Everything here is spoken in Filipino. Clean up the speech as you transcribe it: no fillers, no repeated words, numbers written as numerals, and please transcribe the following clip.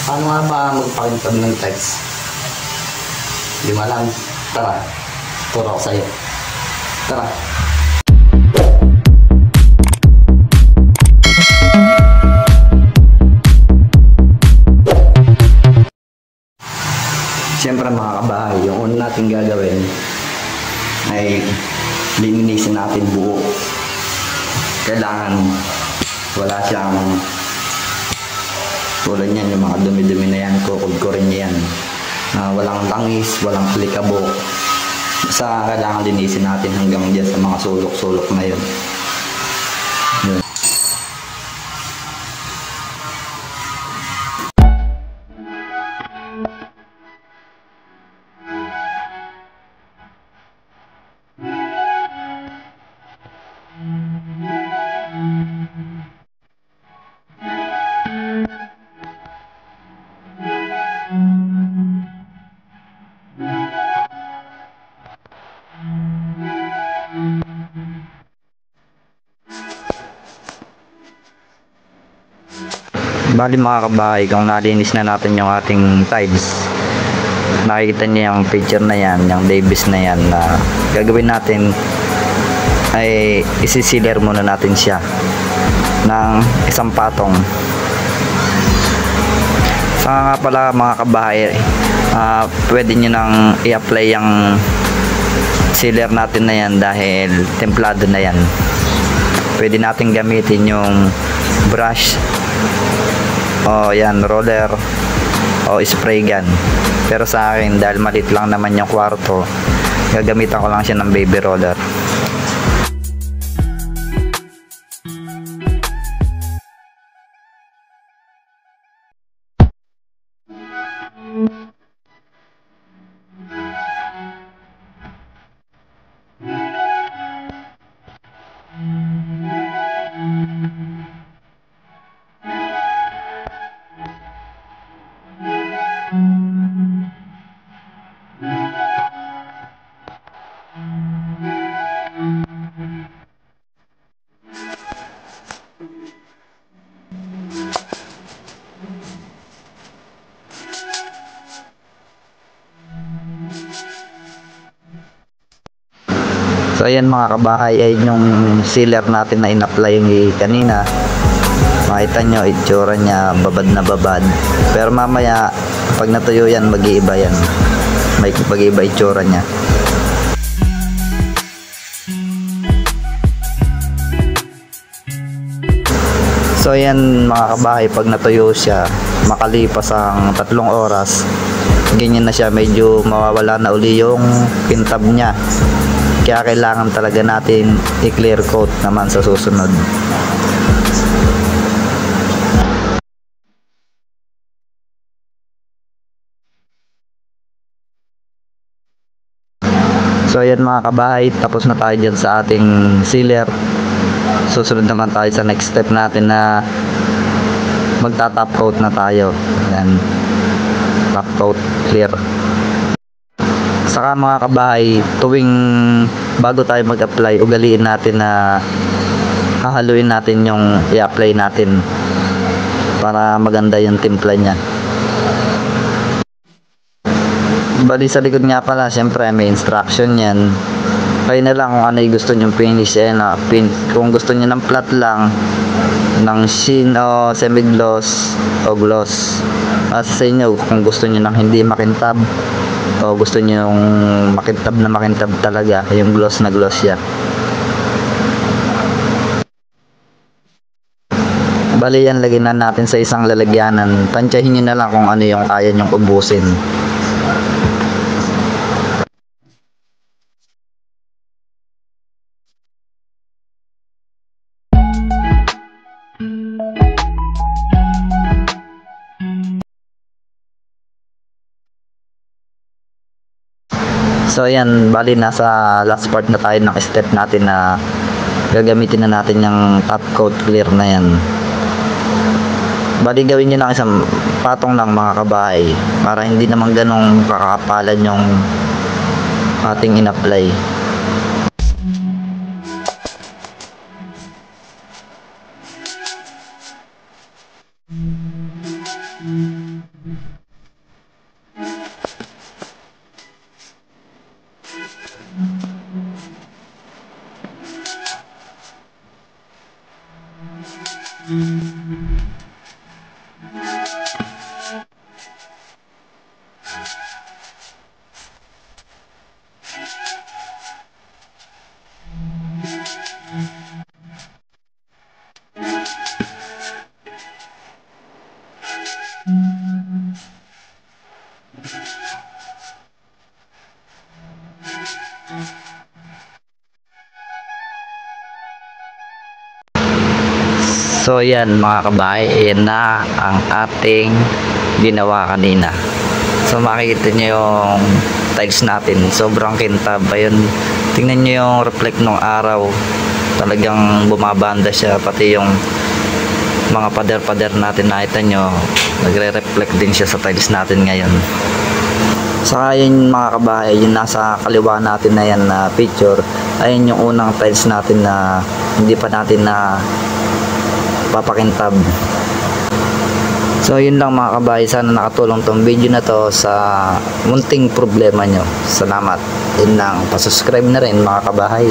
Paano nga ba magpakintab ng tiles? Di mo alam. Tara, turo ko sa'yo. Tara. Siyempre mga kabahay, yung una natin gagawin ay linisin natin buo. Kailangan wala siyang tulad niyan, yung mga dumi-dumi na yan, kukudkurin niya yan. Walang langis, walang klikabo. Basta kailangan linisin natin hanggang dyan sa mga sulok-sulok na yun. Bali mga kabahay, kung nalinis na natin yung ating tiles, nakikita niyo yung picture na yan, yung Davis na yan, na gagawin natin ay isisealer muna natin siya ng isang patong. Saka nga pala mga kabahay, pwede nyo nang i-apply yung sealer natin na yan dahil templado na yan. Pwede natin gamitin yung brush o yan, roller o spray gun. Pero sa akin, dahil malit lang naman yung kwarto, gagamitan ko lang siya ng baby roller. So ayan mga kabahay, ay yung sealer natin na in-apply kanina. Makita nyo itsura niya, babad na babad. Pero mamaya pag natuyo yan, mag-iiba yan. May pag-iiba itsura niya. So ayan mga kabahay, pag natuyo siya, makalipas ang 3 oras, ganyan na siya, medyo mawawala na uli yung kintab niya. Kaya kailangan talaga natin i-clear coat naman sa susunod. So ayan mga kabahay, tapos na tayo dyan sa ating sealer. Susunod naman tayo sa next step natin na magta-top coat na tayo. Ayan, top coat, clear. Saka mga kabahay, tuwing bago tayo mag-apply, ugaliin natin na hahaluin natin yung i-apply natin para maganda yung timpla niya. Bali sa likod nga pala, syempre may instruction yan. Kayo na lang kung ano yung gusto nyo finish. Kung gusto nyo ng flat lang, ng sheen o semi-gloss o gloss, as sa inyo. Kung gusto nyo ng hindi makintab o gusto nyo yung makintab na makintab talaga, yung gloss na gloss yan. Bali yan, lagyan na natin sa isang lalagyanan. Tansyahin nyo na lang kung ano yung kaya nyong ubusin. So ayan, bali nasa last part na tayo ng step natin na gagamitin na natin yung top coat clear na yan. Bali gawin nyo lang isang patong lang mga kabahay para hindi naman ganong kakapalan yung ating in-apply. So yan mga kabahay, ayan na ang ating ginawa kanina. So makikita nyo yung tiles natin, sobrang kintab. Ayun, tingnan nyo yung reflect ng araw, talagang bumabanda siya, pati yung mga pader-pader natin, nakita nyo nagre-reflect din siya sa tiles natin ngayon. Saka yun mga kabahay, yung nasa kaliwa natin na yan na picture, ayun yung unang tiles natin na hindi pa natin na papakintab. So yun lang mga kabahay, sana nakatulong tong video na to sa munting problema nyo. Salamat. Yun lang, pasubscribe na rin mga kabahay.